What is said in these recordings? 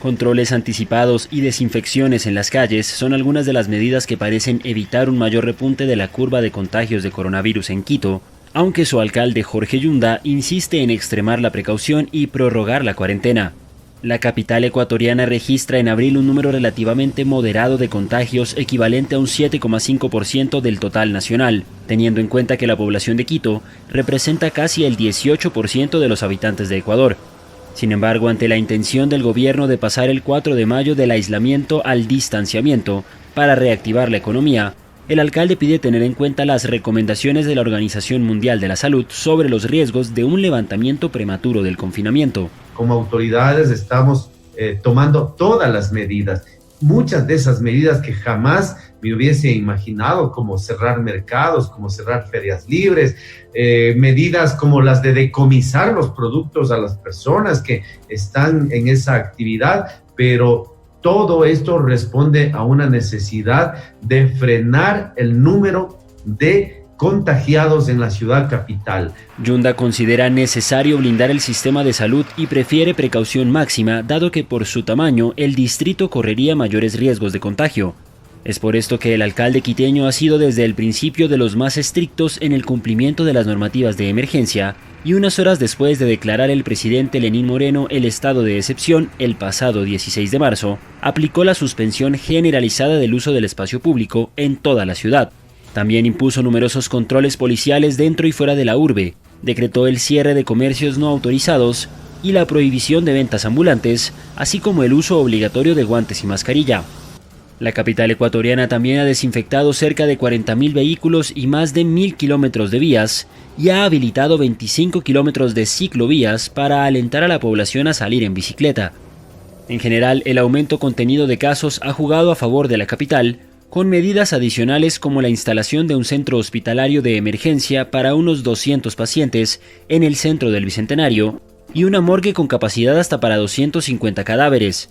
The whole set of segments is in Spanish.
Controles anticipados y desinfecciones en las calles son algunas de las medidas que parecen evitar un mayor repunte de la curva de contagios de coronavirus en Quito, aunque su alcalde Jorge Yunda insiste en extremar la precaución y prorrogar la cuarentena. La capital ecuatoriana registra en abril un número relativamente moderado de contagios equivalente a un 7,5% del total nacional, teniendo en cuenta que la población de Quito representa casi el 18% de los habitantes de Ecuador. Sin embargo, ante la intención del gobierno de pasar el 4 de mayo del aislamiento al distanciamiento para reactivar la economía, el alcalde pide tener en cuenta las recomendaciones de la Organización Mundial de la Salud sobre los riesgos de un levantamiento prematuro del confinamiento. Como autoridades estamos tomando todas las medidas, muchas de esas medidas que jamás me hubiese imaginado, como cerrar mercados, como cerrar ferias libres, medidas como las de decomisar los productos a las personas que están en esa actividad, pero todo esto responde a una necesidad de frenar el número de contagiados en la ciudad capital. Yunda considera necesario blindar el sistema de salud y prefiere precaución máxima, dado que por su tamaño el distrito correría mayores riesgos de contagio. Es por esto que el alcalde quiteño ha sido desde el principio de los más estrictos en el cumplimiento de las normativas de emergencia, y unas horas después de declarar el presidente Lenín Moreno el estado de excepción el pasado 16 de marzo, aplicó la suspensión generalizada del uso del espacio público en toda la ciudad. También impuso numerosos controles policiales dentro y fuera de la urbe, decretó el cierre de comercios no autorizados y la prohibición de ventas ambulantes, así como el uso obligatorio de guantes y mascarilla. La capital ecuatoriana también ha desinfectado cerca de 40.000 vehículos y más de 1.000 kilómetros de vías y ha habilitado 25 kilómetros de ciclovías para alentar a la población a salir en bicicleta. En general, el aumento contenido de casos ha jugado a favor de la capital, con medidas adicionales como la instalación de un centro hospitalario de emergencia para unos 200 pacientes en el centro del Bicentenario y una morgue con capacidad hasta para 250 cadáveres.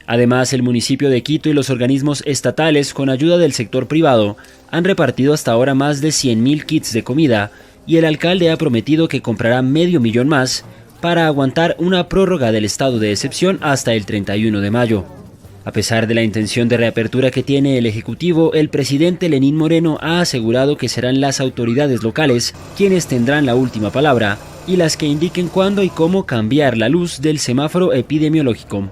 Además, el municipio de Quito y los organismos estatales, con ayuda del sector privado, han repartido hasta ahora más de 100.000 kits de comida y el alcalde ha prometido que comprará 500.000 más para aguantar una prórroga del estado de excepción hasta el 31 de mayo. A pesar de la intención de reapertura que tiene el Ejecutivo, el presidente Lenín Moreno ha asegurado que serán las autoridades locales quienes tendrán la última palabra y las que indiquen cuándo y cómo cambiar la luz del semáforo epidemiológico.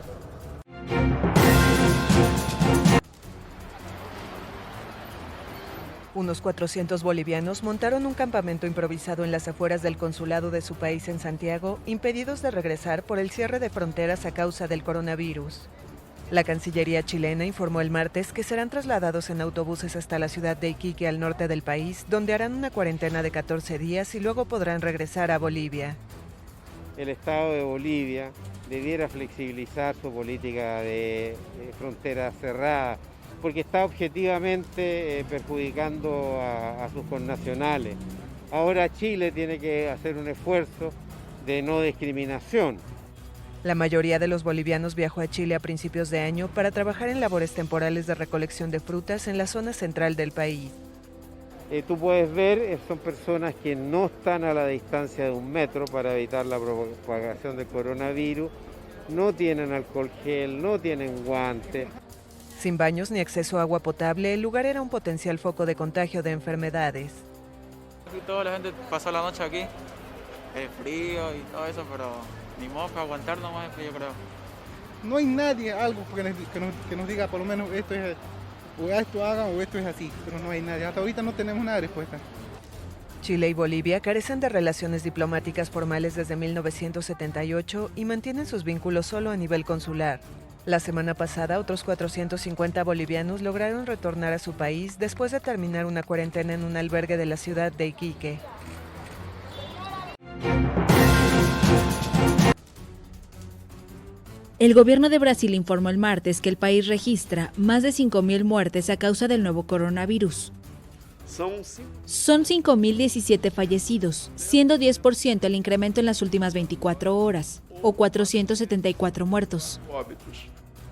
Unos 400 bolivianos montaron un campamento improvisado en las afueras del consulado de su país en Santiago, impedidos de regresar por el cierre de fronteras a causa del coronavirus. La Cancillería chilena informó el martes que serán trasladados en autobuses hasta la ciudad de Iquique, al norte del país, donde harán una cuarentena de 14 días y luego podrán regresar a Bolivia. El Estado de Bolivia debiera flexibilizar su política de frontera cerrada, porque está objetivamente perjudicando a sus connacionales. Ahora Chile tiene que hacer un esfuerzo de no discriminación. La mayoría de los bolivianos viajó a Chile a principios de año para trabajar en labores temporales de recolección de frutas en la zona central del país. Tú puedes ver, son personas que no están a la distancia de 1 metro para evitar la propagación del coronavirus, no tienen alcohol gel, no tienen guantes. Sin baños ni acceso a agua potable, el lugar era un potencial foco de contagio de enfermedades. Aquí toda la gente pasó la noche aquí, el frío y todo eso, pero ni modo que aguantar nomás el frío, creo. No hay nadie, algo que nos diga por lo menos esto es, o esto hagan o esto es así, pero no hay nadie. Hasta ahorita no tenemos nada de respuesta. Chile y Bolivia carecen de relaciones diplomáticas formales desde 1978 y mantienen sus vínculos solo a nivel consular. La semana pasada, otros 450 bolivianos lograron retornar a su país después de terminar una cuarentena en un albergue de la ciudad de Iquique. El gobierno de Brasil informó el martes que el país registra más de 5.000 muertes a causa del nuevo coronavirus. Son 5.017 fallecidos, siendo 10% el incremento en las últimas 24 horas, o 474 muertos.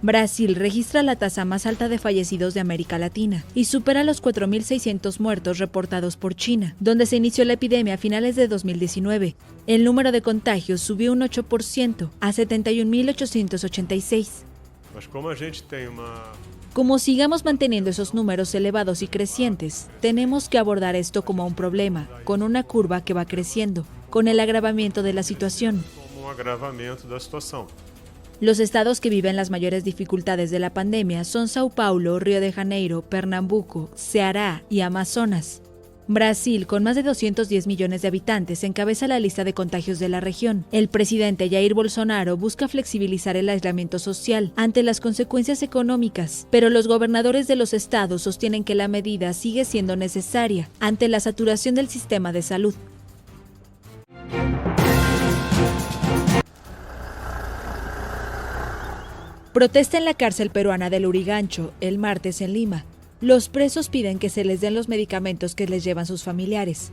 Brasil registra la tasa más alta de fallecidos de América Latina y supera los 4.600 muertos reportados por China, donde se inició la epidemia a finales de 2019. El número de contagios subió un 8% a 71.886. Como sigamos manteniendo esos números elevados y crecientes, tenemos que abordar esto como un problema, con una curva que va creciendo, con el agravamiento de la situación. Los estados que viven las mayores dificultades de la pandemia son Sao Paulo, Río de Janeiro, Pernambuco, Ceará y Amazonas. Brasil, con más de 210 millones de habitantes, encabeza la lista de contagios de la región. El presidente Jair Bolsonaro busca flexibilizar el aislamiento social ante las consecuencias económicas, pero los gobernadores de los estados sostienen que la medida sigue siendo necesaria ante la saturación del sistema de salud. Protesta en la cárcel peruana del Lurigancho el martes en Lima. Los presos piden que se les den los medicamentos que les llevan sus familiares.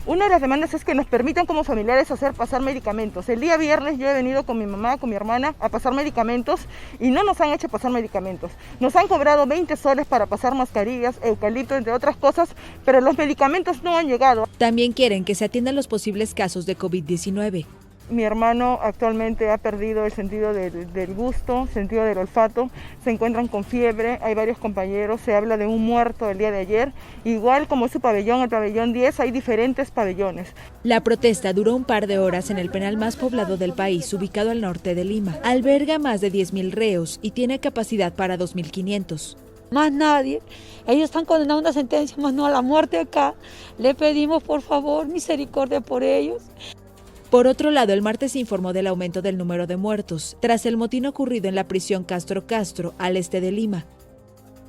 Una de las demandas es que nos permitan como familiares pasar medicamentos. El día viernes yo he venido con mi mamá, con mi hermana, a pasar medicamentos y no nos han hecho pasar medicamentos. Nos han cobrado 20 soles para pasar mascarillas, eucalipto, entre otras cosas, pero los medicamentos no han llegado. También quieren que se atiendan los posibles casos de COVID-19. Mi hermano actualmente ha perdido el sentido del gusto, sentido del olfato, se encuentran con fiebre, hay varios compañeros, se habla de un muerto el día de ayer. Igual como su pabellón, el pabellón 10, hay diferentes pabellones. La protesta duró un par de horas en el penal más poblado del país, ubicado al norte de Lima. Alberga más de 10.000 reos y tiene capacidad para 2.500. Más nadie, ellos están condenados a una sentencia, más no a la muerte acá. Le pedimos por favor misericordia por ellos. Por otro lado, el martes se informó del aumento del número de muertos, tras el motín ocurrido en la prisión Castro Castro, al este de Lima.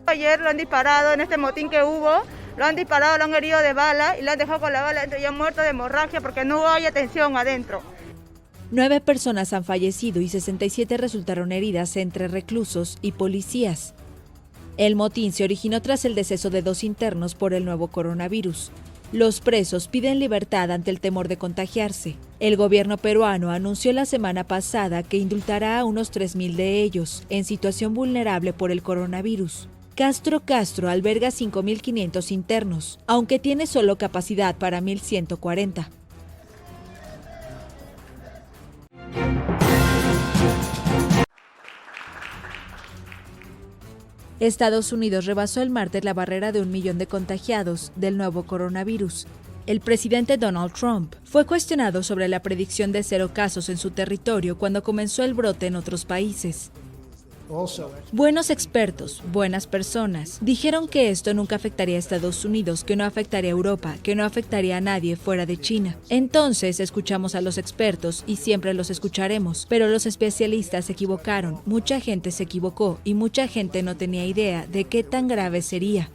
Ayer lo han disparado en este motín que hubo, lo han disparado, lo han herido de bala y lo han dejado con la bala dentro y han muerto de hemorragia porque no hay atención adentro. 9 personas han fallecido y 67 resultaron heridas entre reclusos y policías. El motín se originó tras el deceso de 2 internos por el nuevo coronavirus. Los presos piden libertad ante el temor de contagiarse. El gobierno peruano anunció la semana pasada que indultará a unos 3.000 de ellos en situación vulnerable por el coronavirus. Castro Castro alberga 5.500 internos, aunque tiene solo capacidad para 1.140. Estados Unidos rebasó el martes la barrera de 1 millón de contagiados del nuevo coronavirus. El presidente Donald Trump fue cuestionado sobre la predicción de 0 casos en su territorio cuando comenzó el brote en otros países. Buenos expertos, buenas personas, dijeron que esto nunca afectaría a Estados Unidos, que no afectaría a Europa, que no afectaría a nadie fuera de China. Entonces escuchamos a los expertos y siempre los escucharemos, pero los especialistas se equivocaron, mucha gente se equivocó y mucha gente no tenía idea de qué tan grave sería.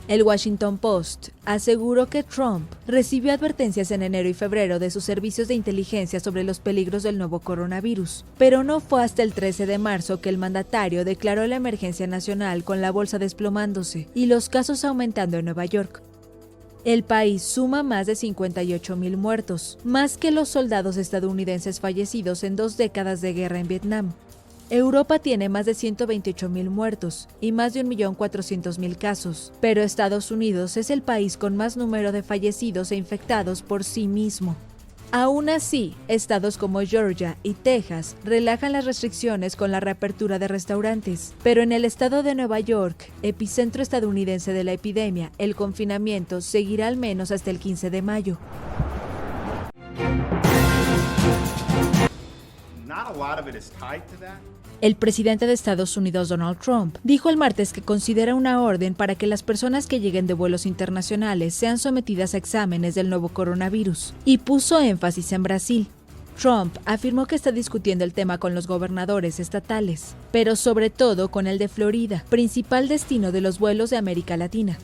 El Washington Post aseguró que Trump recibió advertencias en enero y febrero de sus servicios de inteligencia sobre los peligros del nuevo coronavirus, pero no fue hasta el 13 de marzo que el mandatario declaró la emergencia nacional con la bolsa desplomándose y los casos aumentando en Nueva York. El país suma más de 58.000 muertos, más que los soldados estadounidenses fallecidos en 2 décadas de guerra en Vietnam. Europa tiene más de 128.000 muertos y más de 1.400.000 casos, pero Estados Unidos es el país con más número de fallecidos e infectados por sí mismo. Aún así, estados como Georgia y Texas relajan las restricciones con la reapertura de restaurantes, pero en el estado de Nueva York, epicentro estadounidense de la epidemia, el confinamiento seguirá al menos hasta el 15 de mayo. El presidente de Estados Unidos, Donald Trump, dijo el martes que considera una orden para que las personas que lleguen de vuelos internacionales sean sometidas a exámenes del nuevo coronavirus, y puso énfasis en Brasil. Trump afirmó que está discutiendo el tema con los gobernadores estatales, pero sobre todo con el de Florida, principal destino de los vuelos de América Latina.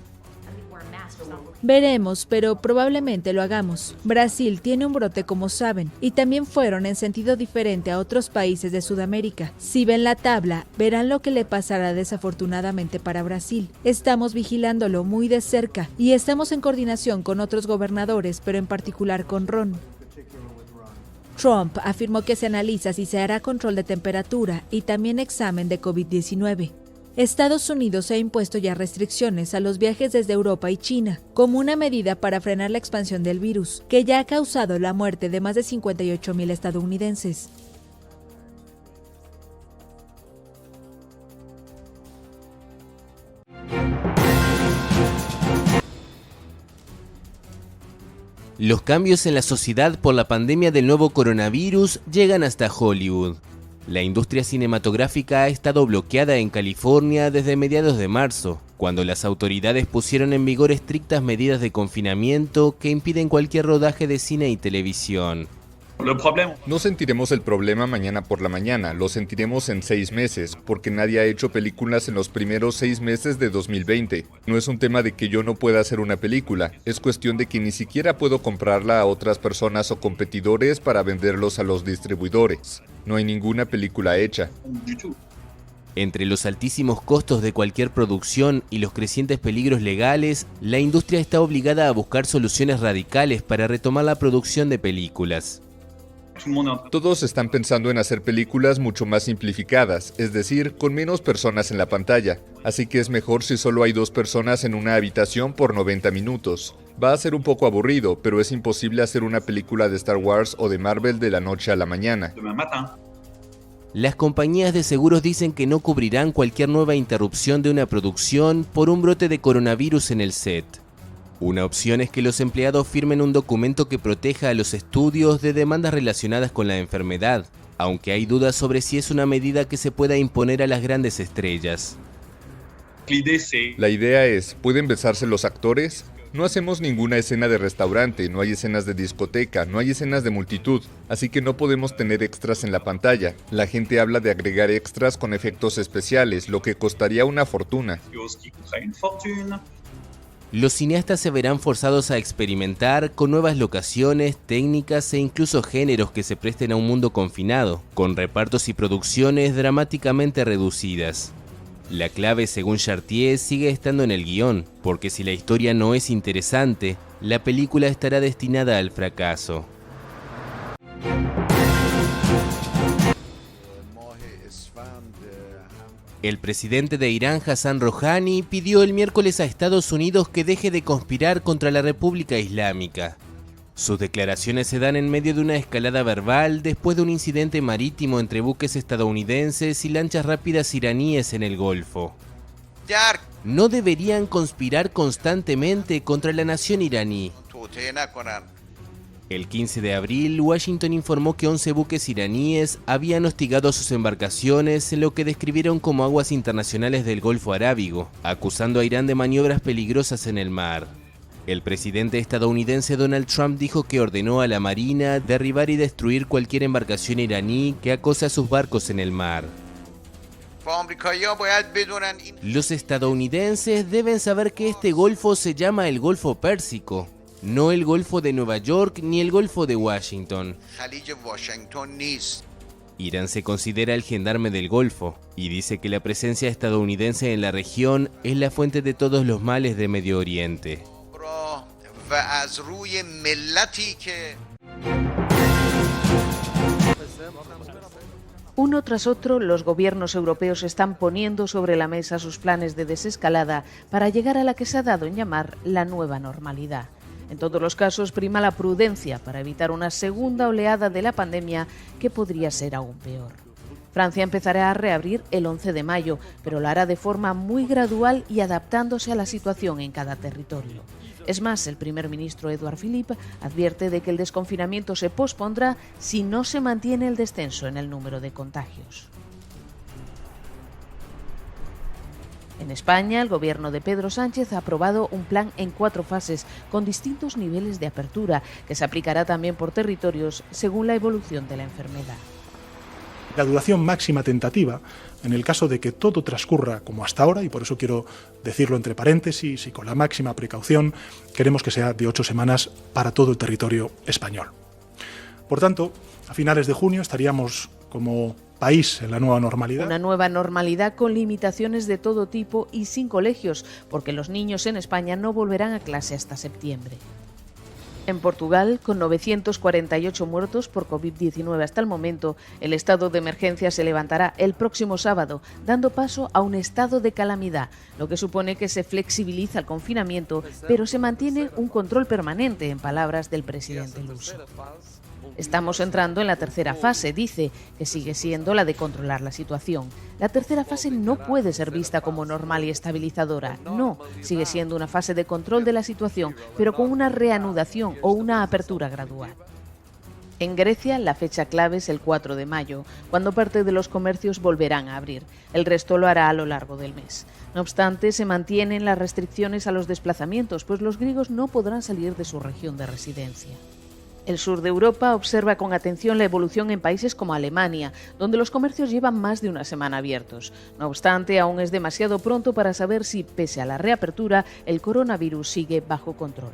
Veremos, pero probablemente lo hagamos. Brasil tiene un brote, como saben, y también fueron en sentido diferente a otros países de Sudamérica. Si ven la tabla, verán lo que le pasará desafortunadamente para Brasil. Estamos vigilándolo muy de cerca y estamos en coordinación con otros gobernadores, pero en particular con Ron. Trump afirmó que se analiza si se hará control de temperatura y también examen de COVID-19. Estados Unidos ha impuesto ya restricciones a los viajes desde Europa y China, como una medida para frenar la expansión del virus, que ya ha causado la muerte de más de 58.000 estadounidenses. Los cambios en la sociedad por la pandemia del nuevo coronavirus llegan hasta Hollywood. La industria cinematográfica ha estado bloqueada en California desde mediados de marzo, cuando las autoridades pusieron en vigor estrictas medidas de confinamiento que impiden cualquier rodaje de cine y televisión. No sentiremos el problema mañana por la mañana, lo sentiremos en 6 meses, porque nadie ha hecho películas en los primeros 6 meses de 2020. No es un tema de que yo no pueda hacer una película, es cuestión de que ni siquiera puedo comprarla a otras personas o competidores para venderlos a los distribuidores. No hay ninguna película hecha. Entre los altísimos costos de cualquier producción y los crecientes peligros legales, la industria está obligada a buscar soluciones radicales para retomar la producción de películas. Todos están pensando en hacer películas mucho más simplificadas, es decir, con menos personas en la pantalla. Así que es mejor si solo hay 2 personas en una habitación por 90 minutos. Va a ser un poco aburrido, pero es imposible hacer una película de Star Wars o de Marvel de la noche a la mañana. Las compañías de seguros dicen que no cubrirán cualquier nueva interrupción de una producción por un brote de coronavirus en el set. Una opción es que los empleados firmen un documento que proteja a los estudios de demandas relacionadas con la enfermedad, aunque hay dudas sobre si es una medida que se pueda imponer a las grandes estrellas. La idea es, ¿pueden besarse los actores? No hacemos ninguna escena de restaurante, no hay escenas de discoteca, no hay escenas de multitud, así que no podemos tener extras en la pantalla. La gente habla de agregar extras con efectos especiales, lo que costaría una fortuna. Los cineastas se verán forzados a experimentar con nuevas locaciones, técnicas e incluso géneros que se presten a un mundo confinado, con repartos y producciones dramáticamente reducidas. La clave, según Chartier, sigue estando en el guión, porque si la historia no es interesante, la película estará destinada al fracaso. El presidente de Irán, Hassan Rouhani, pidió el miércoles a Estados Unidos que deje de conspirar contra la República Islámica. Sus declaraciones se dan en medio de una escalada verbal después de un incidente marítimo entre buques estadounidenses y lanchas rápidas iraníes en el Golfo. No deberían conspirar constantemente contra la nación iraní. El 15 de abril, Washington informó que 11 buques iraníes habían hostigado sus embarcaciones en lo que describieron como aguas internacionales del Golfo Arábigo, acusando a Irán de maniobras peligrosas en el mar. El presidente estadounidense Donald Trump dijo que ordenó a la Marina derribar y destruir cualquier embarcación iraní que acose a sus barcos en el mar. Los estadounidenses deben saber que este golfo se llama el Golfo Pérsico, no el Golfo de Nueva York ni el Golfo de Washington. Irán se considera el gendarme del Golfo y dice que la presencia estadounidense en la región es la fuente de todos los males de Medio Oriente. Uno tras otro, los gobiernos europeos están poniendo sobre la mesa sus planes de desescalada para llegar a la que se ha dado en llamar la nueva normalidad. En todos los casos prima la prudencia para evitar una segunda oleada de la pandemia que podría ser aún peor. Francia empezará a reabrir el 11 de mayo, pero lo hará de forma muy gradual y adaptándose a la situación en cada territorio. Es más, el primer ministro Édouard Philippe advierte de que el desconfinamiento se pospondrá si no se mantiene el descenso en el número de contagios. En España, el gobierno de Pedro Sánchez ha aprobado un plan en 4 fases con distintos niveles de apertura que se aplicará también por territorios según la evolución de la enfermedad. La duración máxima tentativa, en el caso de que todo transcurra como hasta ahora, y por eso quiero decirlo entre paréntesis y con la máxima precaución, queremos que sea de 8 semanas para todo el territorio español. Por tanto, a finales de junio estaríamos como país en la nueva normalidad. Una nueva normalidad con limitaciones de todo tipo y sin colegios, porque los niños en España no volverán a clase hasta septiembre. En Portugal, con 948 muertos por COVID-19 hasta el momento, el estado de emergencia se levantará el próximo sábado, dando paso a un estado de calamidad, lo que supone que se flexibiliza el confinamiento, pero se mantiene un control permanente, en palabras del presidente luso. Estamos entrando en la tercera fase, dice, que sigue siendo la de controlar la situación. La tercera fase no puede ser vista como normal y estabilizadora, no, sigue siendo una fase de control de la situación, pero con una reanudación o una apertura gradual. En Grecia, la fecha clave es el 4 de mayo, cuando parte de los comercios volverán a abrir. El resto lo hará a lo largo del mes. No obstante, se mantienen las restricciones a los desplazamientos, pues los griegos no podrán salir de su región de residencia. El sur de Europa observa con atención la evolución en países como Alemania, donde los comercios llevan más de una semana abiertos. No obstante, aún es demasiado pronto para saber si, pese a la reapertura, el coronavirus sigue bajo control.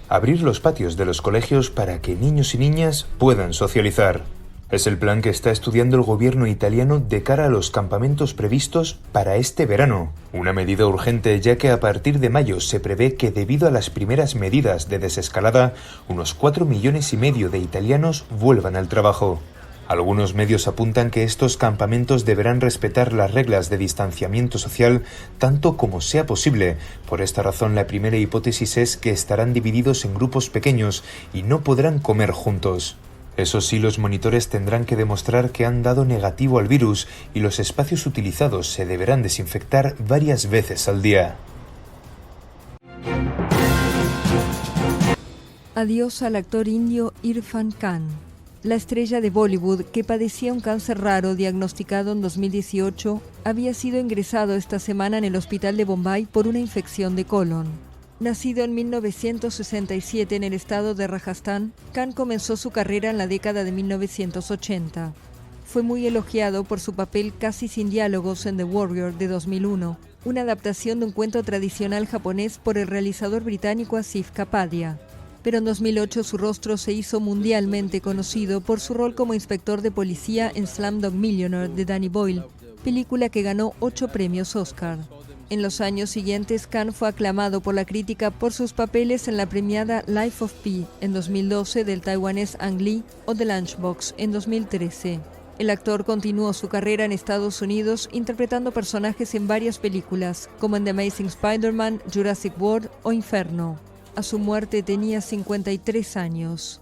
Abrir los patios de los colegios para que niños y niñas puedan socializar. Es el plan que está estudiando el gobierno italiano de cara a los campamentos previstos para este verano. Una medida urgente, ya que a partir de mayo se prevé que, debido a las primeras medidas de desescalada, unos 4,5 millones de italianos vuelvan al trabajo. Algunos medios apuntan que estos campamentos deberán respetar las reglas de distanciamiento social tanto como sea posible. Por esta razón, la primera hipótesis es que estarán divididos en grupos pequeños y no podrán comer juntos. Eso sí, los monitores tendrán que demostrar que han dado negativo al virus y los espacios utilizados se deberán desinfectar varias veces al día. Adiós al actor indio Irfan Khan. La estrella de Bollywood, que padecía un cáncer raro diagnosticado en 2018, había sido ingresado esta semana en el hospital de Bombay por una infección de colon. Nacido en 1967 en el estado de Rajasthan, Khan comenzó su carrera en la década de 1980. Fue muy elogiado por su papel casi sin diálogos en The Warrior de 2001, una adaptación de un cuento tradicional japonés por el realizador británico Asif Kapadia. Pero en 2008 su rostro se hizo mundialmente conocido por su rol como inspector de policía en Slumdog Millionaire de Danny Boyle, película que ganó 8 premios Oscar. En los años siguientes, Khan fue aclamado por la crítica por sus papeles en la premiada Life of Pi en 2012 del taiwanés Ang Lee o The Lunchbox en 2013. El actor continuó su carrera en Estados Unidos interpretando personajes en varias películas, como en The Amazing Spider-Man, Jurassic World o Inferno. A su muerte tenía 53 años.